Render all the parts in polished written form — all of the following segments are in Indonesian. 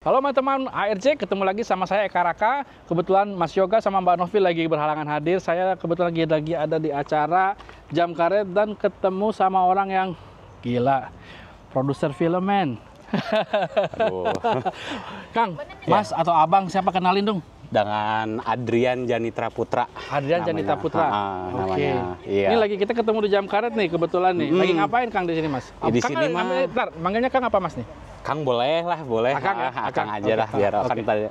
Halo teman-teman ARC, ketemu lagi sama saya Eka Raka. Kebetulan Mas Yoga sama Mbak Novi lagi berhalangan hadir. Saya kebetulan lagi ada di acara Jam Karet dan ketemu sama orang yang gila, produser film, men. Kang, Mas atau Abang, siapa kenalin dong? Dengan Adrian Janitra Putra. Adrian Janitra Putra. Oke. Iya. Ini lagi kita ketemu di Jam Karet nih, kebetulan nih. Lagi ngapain Kang di sini, Mas? Di Kang, sini mah. Manggilnya Kang apa, Mas nih? Kang boleh lah, boleh. Akang aja lah, biar Akang tadi.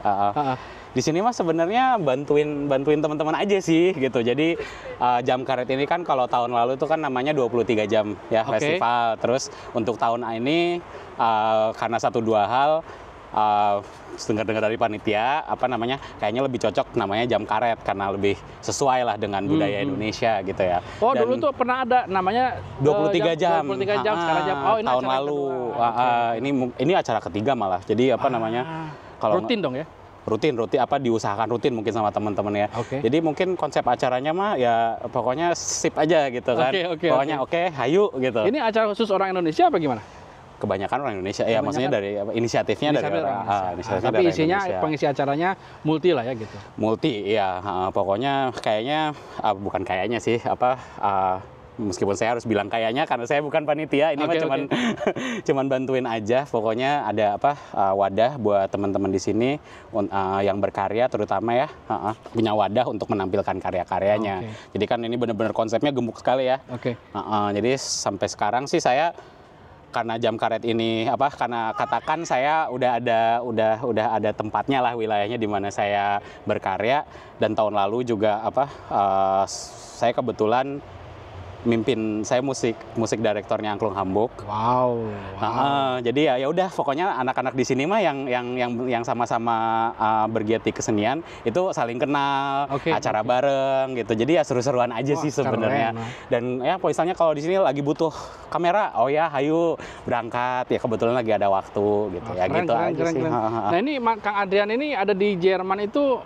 Di sini mah sebenarnya bantuin teman-teman aja sih gitu. Jadi Jam Karet ini kan kalau tahun lalu itu kan namanya 23 jam ya festival. Terus untuk tahun ini karena satu dua hal dengar-dengar dari panitia kayaknya lebih cocok namanya Jam Karet karena lebih sesuai lah dengan budaya Indonesia gitu ya. Oh, dan dulu tuh pernah ada namanya 23 jam. 23 jam sekarang jam. Oh, ini tahun lalu. Ini acara ketiga malah. Jadi kalau rutin dong ya? Rutin diusahakan rutin mungkin sama teman-teman ya. Jadi mungkin konsep acaranya mah ya pokoknya sip aja gitu kan. Pokoknya hayu gitu. Ini acara khusus orang Indonesia apa gimana? Kebanyakan orang Indonesia ya, maksudnya dari inisiatifnya dari orang Indonesia. Tapi isinya pengisi acaranya multi lah ya gitu. Multi ya, pokoknya kayaknya bukan kayaknya sih meskipun saya harus bilang kayaknya karena saya bukan panitia, ini cuman bantuin aja. Pokoknya ada wadah buat teman-teman di sini yang berkarya terutama ya, punya wadah untuk menampilkan karya-karyanya. Jadi kan ini benar-benar konsepnya gemuk sekali ya. Jadi sampai sekarang sih saya karena Jam Karet ini karena katakan saya udah ada tempatnya lah, wilayahnya di mana saya berkarya, dan tahun lalu juga saya kebetulan saya musik direktornya Angklung Hamburg. Wow. Jadi ya udah pokoknya anak-anak di sini mah yang sama-sama bergiat di kesenian itu saling kenal, acara bareng gitu. Jadi ya seru-seruan aja sih sebenarnya. Dan ya misalnya kalau di sini lagi butuh kamera, oh ya hayu berangkat ya, kebetulan lagi ada waktu gitu. Keren. Nah, ini Kang Adrian ini ada di Jerman itu,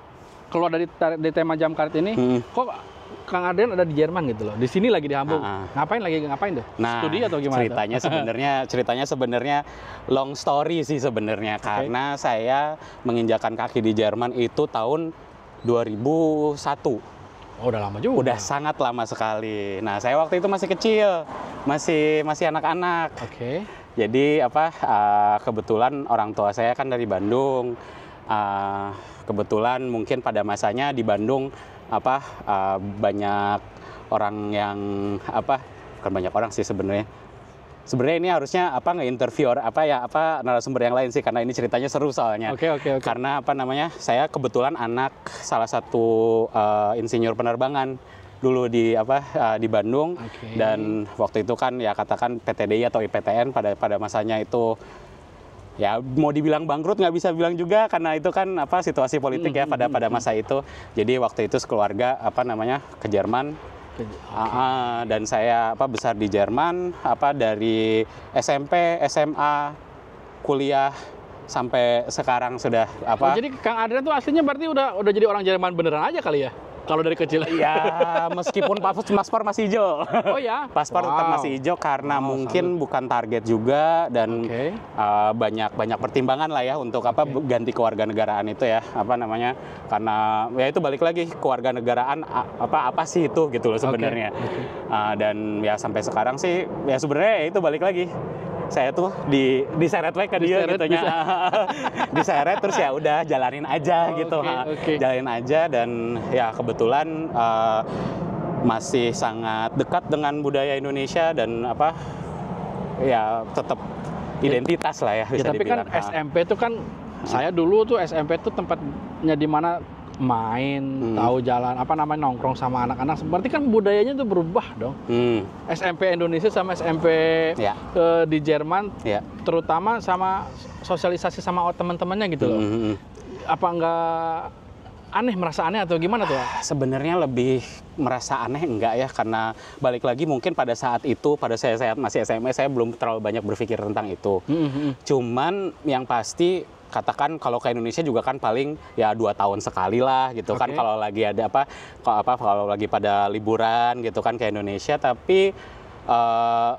keluar dari tema Jam Karet ini. Kok Kang Adrian ada di Jerman gitu loh, di sini lagi di Hamburg. Ngapain tuh? Nah, studi atau gimana? Ceritanya sebenarnya long story sih sebenarnya, karena saya menginjakan kaki di Jerman itu tahun 2001. Oh, udah lama juga. Udah sangat lama sekali. Nah, saya waktu itu masih kecil, masih anak-anak. Jadi kebetulan orang tua saya kan dari Bandung. Kebetulan mungkin pada masanya di Bandung banyak orang yang bukan banyak orang sih sebenarnya ini harusnya nge-interview narasumber yang lain sih, karena ini ceritanya seru soalnya. Karena saya kebetulan anak salah satu insinyur penerbangan dulu di Bandung. Dan waktu itu kan ya katakan PTDI atau IPTN pada masanya itu ya mau dibilang bangkrut nggak bisa bilang juga, karena itu kan situasi politik ya pada masa itu. Jadi waktu itu sekeluarga ke Jerman. Dan saya besar di Jerman dari SMP, SMA, kuliah sampai sekarang sudah jadi Kang Adrian tuh aslinya berarti udah jadi orang Jerman beneran aja kali ya? Kalau dari kecil? Ya, meskipun paspor masih hijau. Oh ya? Paspor tetap masih hijau karena mungkin bukan target juga, dan banyak pertimbangan lah ya untuk ganti kewarganegaraan itu ya. Karena ya itu balik lagi, kewarganegaraan apa sih itu gitu loh sebenarnya. Dan ya sampai sekarang sih ya sebenarnya itu balik lagi. Saya tuh diseret ke dia gitunya. Diseret terus ya udah jalanin aja gitu. Jalanin aja, dan ya kebetulan masih sangat dekat dengan budaya Indonesia dan ya tetap identitas lah ya bisa dibilang. Tapi kan SMP itu kan saya dulu tuh SMP tuh tempatnya di mana main, tahu jalan, nongkrong sama anak-anak. Berarti kan budayanya tuh berubah dong. SMP Indonesia sama SMP di Jerman, terutama sama sosialisasi sama teman-temannya gitu loh. Apa nggak merasa aneh atau gimana tuh? Sebenarnya lebih merasa aneh enggak ya, karena balik lagi mungkin pada saat itu, pada saya masih SMA, saya belum terlalu banyak berpikir tentang itu. Cuman yang pasti katakan kalau ke Indonesia juga kan paling ya 2 tahun sekali lah gitu kan, kalau lagi ada kalau lagi pada liburan gitu kan ke Indonesia. Tapi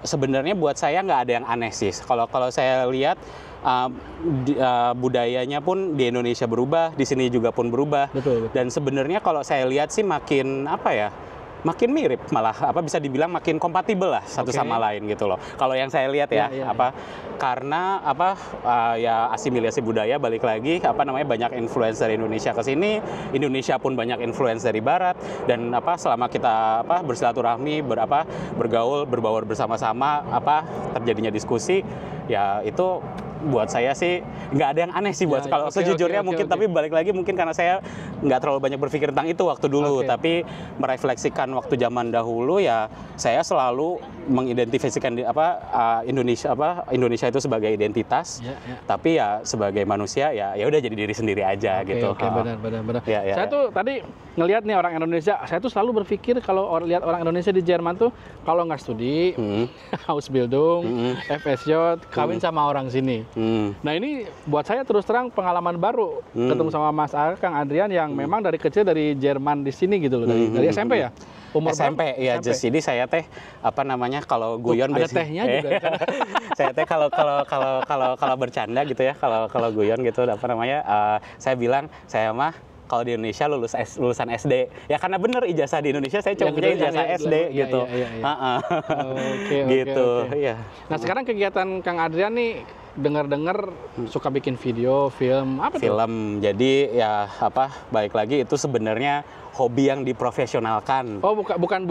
sebenarnya buat saya nggak ada yang aneh sih. Kalau saya lihat budayanya pun di Indonesia berubah, di sini juga pun berubah. Betul. Dan sebenarnya kalau saya lihat sih makin apa ya? Makin mirip, malah bisa dibilang makin kompatibel lah satu sama lain gitu loh. Kalau yang saya lihat ya, karena ya asimilasi budaya, balik lagi banyak influence dari Indonesia ke sini, Indonesia pun banyak influence dari Barat, dan selama kita bersilaturahmi, bergaul, berbaur bersama-sama, terjadinya diskusi, ya itu buat saya sih nggak ada yang aneh sih buat kalau sejujurnya mungkin. Tapi balik lagi mungkin karena saya nggak terlalu banyak berpikir tentang itu waktu dulu, tapi merefleksikan waktu zaman dahulu ya saya selalu mengidentifikasikan Indonesia itu sebagai identitas, tapi ya sebagai manusia ya udah jadi diri sendiri aja gitu. Benar. Saya tuh tadi ngelihat nih orang Indonesia, saya tuh selalu berpikir kalau lihat orang Indonesia di Jerman tuh kalau nggak studi, Ausbildung, FSJ, kawin sama orang sini. Nah ini buat saya terus terang pengalaman baru ketemu sama Mas Kang Adrian yang memang dari kecil dari Jerman di sini gitu loh, dari SMP ya. Umur SMP ya, jadi saya teh kalau guyon ada tehnya juga. Saya teh kalau bercanda gitu ya, kalau guyon gitu saya bilang saya mah kalau di Indonesia lulusan SD. Ya karena bener ijazah di Indonesia saya cuma punya ijazah SD gitu. Gitu. Iya. Nah, sekarang kegiatan Kang Adrian nih dengar-dengar suka bikin video, film, apa tuh? Film. Jadi ya balik lagi itu sebenarnya hobi yang diprofesionalkan. Oh, bukan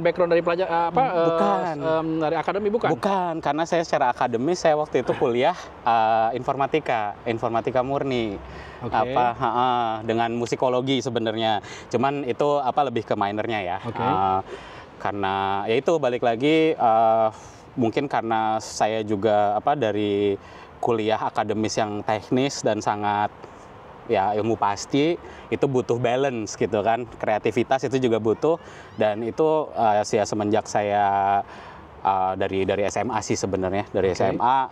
background dari pelajar bukan. Dari akademi bukan? Bukan, karena saya secara akademis saya waktu itu kuliah informatika murni. Dengan musikologi sebenarnya. Cuman itu lebih ke minornya ya. Karena ya itu balik lagi mungkin karena saya juga dari kuliah akademis yang teknis dan sangat ya ilmu pasti, itu butuh balance gitu kan, kreativitas itu juga butuh, dan itu semenjak saya dari SMA sih sebenarnya, dari SMA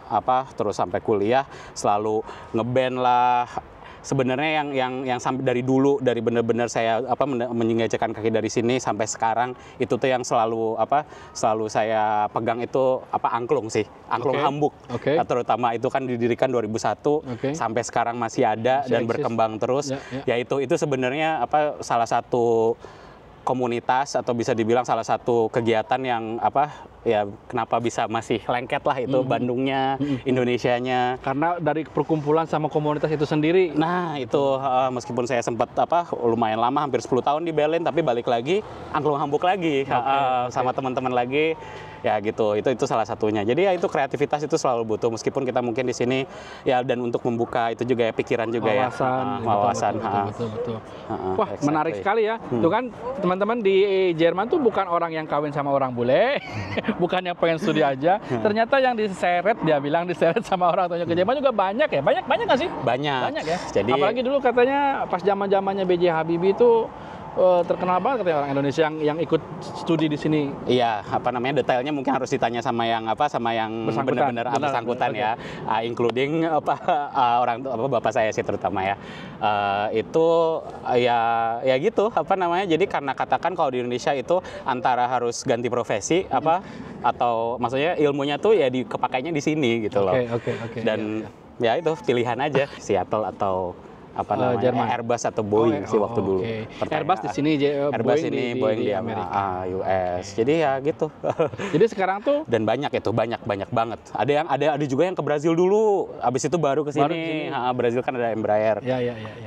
terus sampai kuliah selalu ngeband lah. Sebenarnya yang sampai dari dulu, dari benar-benar saya menginjakan kaki dari sini sampai sekarang, itu tuh yang selalu saya pegang itu angklung sih, angklung Hamburg. Terutama itu kan didirikan 2001 sampai sekarang masih ada dan berkembang terus. Ya itu sebenarnya salah satu komunitas atau bisa dibilang salah satu kegiatan yang ya kenapa bisa masih lengket lah itu Bandungnya, Indonesianya. Karena dari perkumpulan sama komunitas itu sendiri. Nah itu meskipun saya sempat lumayan lama, hampir 10 tahun di Berlin, tapi balik lagi angklung Hamburg lagi sama teman-teman lagi. Ya gitu, itu salah satunya. Jadi ya itu kreativitas itu selalu butuh, meskipun kita mungkin di sini ya, dan untuk membuka itu juga ya pikiran juga wawasan. Betul. Wah, menarik sekali ya. Tuh kan teman-teman di Jerman tuh bukan orang yang kawin sama orang bule, bukan yang pengen studi aja. Ternyata yang diseret, dia bilang diseret sama orang tuanya ke Jerman juga banyak ya. Banyak nggak sih? Banyak ya. Jadi apalagi dulu katanya pas zaman-zamannya B.J. Habibie itu terkenal banget katanya orang Indonesia yang ikut studi di sini. Iya, detailnya mungkin harus ditanya sama yang benar-benar bersangkutan ya, including orang bapak saya sih terutama ya. Itu ya gitu jadi karena katakan kalau di Indonesia itu antara harus ganti profesi atau maksudnya ilmunya tuh ya kepakainya di sini gitu loh. Dan ya itu pilihan aja, Seattle atau Airbus atau Boeing sih waktu dulu. Airbus di sini, Boeing di Amerika, US. Jadi ya gitu. Jadi sekarang tuh dan banyak banget. Ada juga yang ke Brazil dulu, abis itu baru ke sini. Brazil kan ada Embraer.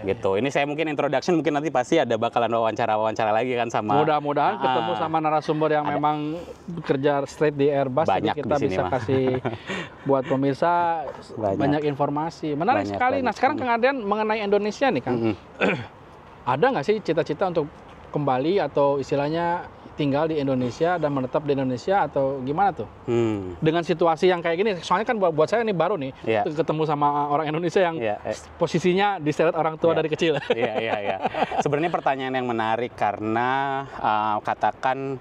Gitu. Ini saya mungkin introduction, mungkin nanti pasti ada bakalan wawancara lagi kan sama. Mudah-mudahan ketemu sama narasumber yang memang bekerja straight di Airbus, banyak jadi kita bisa kasih buat pemirsa banyak informasi. Menarik sekali. Nah, sekarang Kang Adrian mengenai Indonesia nih Kang, ada nggak sih cita-cita untuk kembali atau istilahnya tinggal di Indonesia dan menetap di Indonesia atau gimana tuh? Dengan situasi yang kayak gini, soalnya kan buat saya ini baru nih ketemu sama orang Indonesia yang posisinya diseret orang tua dari kecil. Iya. Sebenarnya pertanyaan yang menarik karena katakan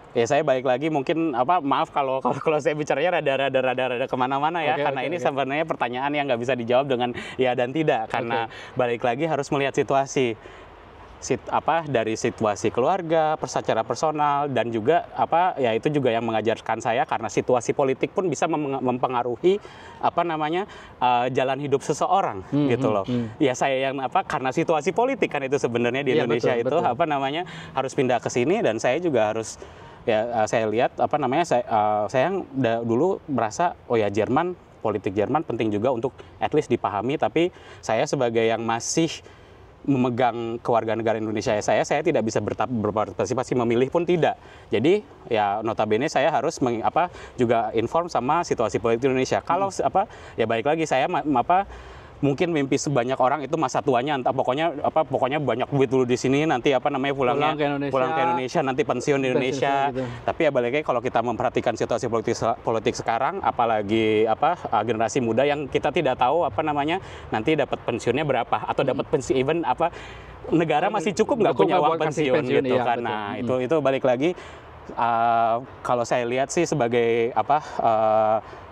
ya saya balik lagi mungkin maaf kalau saya bicaranya rada kemana-mana ya, karena ini sebenarnya pertanyaan yang nggak bisa dijawab dengan ya dan tidak, karena balik lagi harus melihat situasi. dari situasi keluarga, secara personal, dan juga ya itu juga yang mengajarkan saya karena situasi politik pun bisa mempengaruhi jalan hidup seseorang gitu loh. Ya saya yang karena situasi politik kan itu sebenarnya di Indonesia betul. Harus pindah ke sini, dan saya juga harus saya lihat saya dulu merasa politik Jerman penting juga untuk at least dipahami, tapi saya sebagai yang masih memegang kewarganegaraan Indonesia saya tidak bisa berpartisipasi, memilih pun tidak. Jadi ya notabene saya harus juga inform sama situasi politik Indonesia. Kalau ya balik lagi saya mungkin mimpi sebanyak orang itu masa tuanya pokoknya banyak duit dulu di sini, nanti pulang ke Indonesia, nanti pensiun di Indonesia gitu. Tapi ya balik lagi kalau kita memperhatikan situasi politik sekarang, apalagi generasi muda yang kita tidak tahu nanti dapat pensiunnya berapa, atau dapat pensiun even negara masih cukup nggak punya uang pensiun gitu iya, kan. Nah, itu balik lagi kalau saya lihat sih sebagai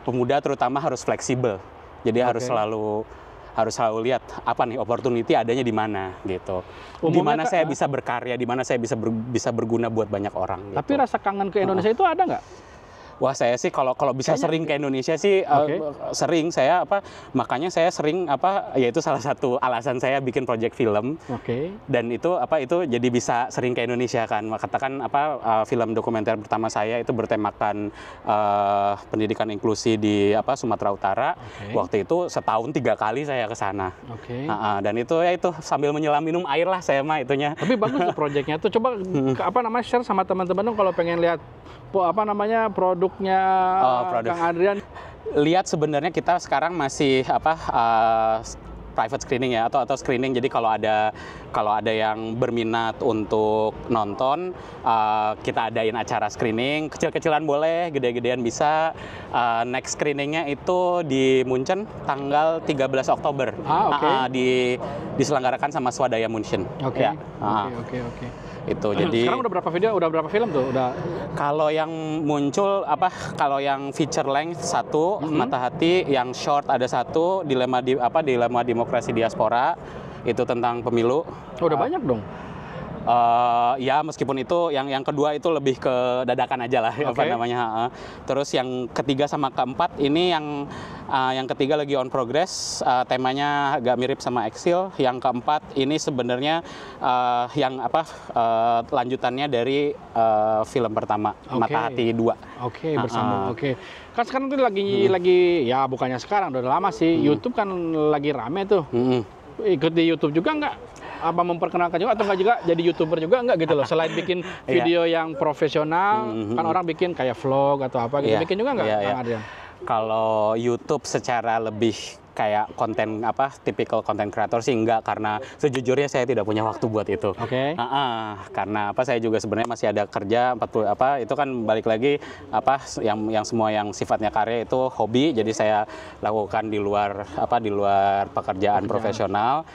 pemuda terutama harus fleksibel. Jadi harus selalu lihat opportunity adanya di mana gitu. Di mana saya bisa berkarya, di mana saya bisa berguna buat banyak orang. Tapi gitu. Rasa kangen ke Indonesia itu ada nggak? Wah, saya sih kalau bisa sering ke Indonesia sih sering saya makanya saya sering ya itu salah satu alasan saya bikin project film. Dan itu jadi bisa sering ke Indonesia kan. Katakan film dokumenter pertama saya itu bertemakan pendidikan inklusi di Sumatera Utara. Waktu itu setahun 3 kali saya ke sana. Dan itu sambil menyelam minum air lah saya mah itunya. Tapi bagus tuh projectnya tuh, coba share sama teman-teman dong kalau pengen lihat produknya Kang Adrian. Lihat sebenarnya kita sekarang masih private screening ya, atau screening. Jadi kalau ada yang berminat untuk nonton, kita adain acara screening, kecil-kecilan boleh, gede-gedean bisa. Next screeningnya itu di Munchen tanggal 13 Oktober. Diselenggarakan sama Swadaya Munchen. Oke. Itu jadi sekarang udah berapa film tuh? Kalau yang muncul kalau yang feature length 1 Mata Hati, yang short ada 1 dilema demokrasi diaspora, itu tentang pemilu. Udah banyak dong. Ya meskipun itu yang kedua itu lebih ke dadakan aja lah Terus yang ketiga sama keempat ini yang ketiga lagi on progress, temanya agak mirip sama Exil. Yang keempat ini sebenarnya lanjutannya dari film pertama Mata Hati 2. Bersambung. Kan sekarang tuh lagi ya bukannya sekarang, udah lama sih. YouTube kan lagi rame tuh. Ikut di YouTube juga nggak? Memperkenalkan juga atau nggak juga jadi YouTuber juga nggak gitu loh? Selain bikin video yang profesional, kan orang bikin kayak vlog atau apa gitu, bikin juga nggak Kang Adrian? Kalau YouTube secara lebih kayak konten tipikal konten kreator sih enggak, karena sejujurnya saya tidak punya waktu buat itu. Karena saya juga sebenarnya masih ada kerja 40 itu kan balik lagi yang semua yang sifatnya karya itu hobi, jadi saya lakukan di luar pekerjaan profesional.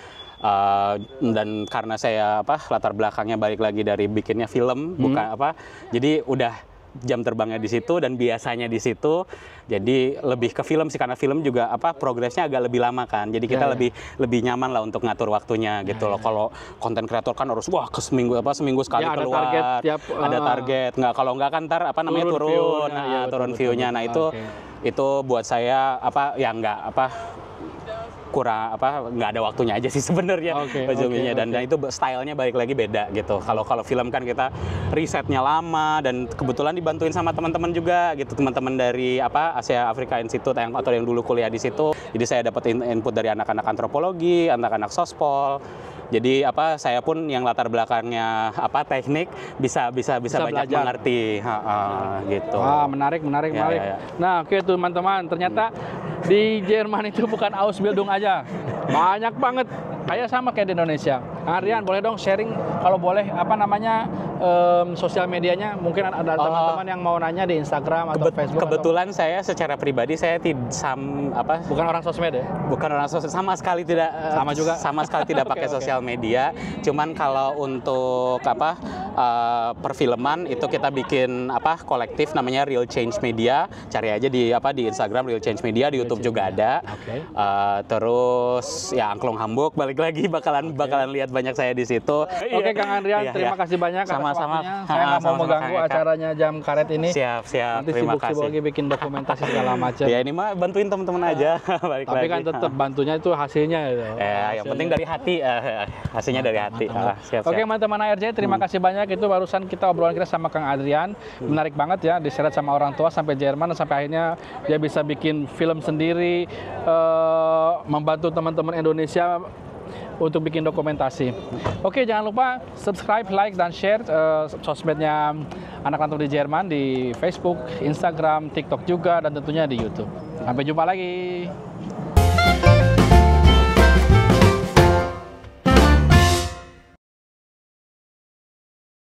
Dan karena saya latar belakangnya balik lagi dari bikinnya film, jadi udah jam terbangnya di situ dan biasanya di situ, jadi lebih ke film sih, karena film juga progresnya agak lebih lama kan, jadi kita lebih nyaman lah untuk ngatur waktunya gitu loh. Kalau konten kreator kan harus seminggu sekali keluar, ada target, nggak, kalau nggak kan ntar turun view-nya. Nah itu buat saya kurang nggak ada waktunya aja sih sebenarnya dan itu stylenya balik lagi beda gitu. Kalau film kan kita risetnya lama, dan kebetulan dibantuin sama teman-teman juga gitu, teman-teman dari Asia Afrika Institute atau yang dulu kuliah di situ. Jadi saya dapat input dari anak-anak antropologi, anak-anak sospol. Jadi saya pun yang latar belakangnya teknik bisa banyak mengerti gitu. Menarik. Ya. Nah, teman-teman, ternyata di Jerman itu bukan Ausbildung aja. Banyak banget. Kayak sama kayak di Indonesia. Adrian, boleh dong sharing kalau boleh sosial medianya, mungkin ada teman-teman yang mau nanya di Instagram atau Facebook. Kebetulan saya secara pribadi saya bukan orang sosmed ya? Bukan orang sosmed, sama sekali tidak pakai sosial media. Cuman kalau untuk perfilman itu kita bikin kolektif namanya Real Change Media. Cari aja di Instagram Real Change Media, di YouTube juga ada. Terus ya Angklung Hamburg balik lagi bakalan lihat banyak saya di situ. Oke, Kang Andrian, terima kasih banyak atas Sama-sama. waktunya. Saya nggak mau mengganggu acaranya Jam Karet ini. Siap. Nanti Terima sibuk-sibuk kasih. lagi bikin dokumentasi segala macam. Ya ini mah bantuin teman-teman aja. Balik Tapi lagi. kan tetap bantunya itu hasilnya gitu. Yang penting dari hati, hasilnya dari hati. Siap. Oke, teman-teman ARJ, terima kasih banyak. Itu barusan kita obrolan kita sama Kang Adrian. Menarik banget ya, diseret sama orang tua sampai Jerman, sampai akhirnya dia bisa bikin film sendiri, membantu teman-teman Indonesia untuk bikin dokumentasi. Oke, jangan lupa subscribe, like, dan share sosmednya Anak Rantau di Jerman di Facebook, Instagram, TikTok juga, dan tentunya di YouTube. Sampai jumpa lagi.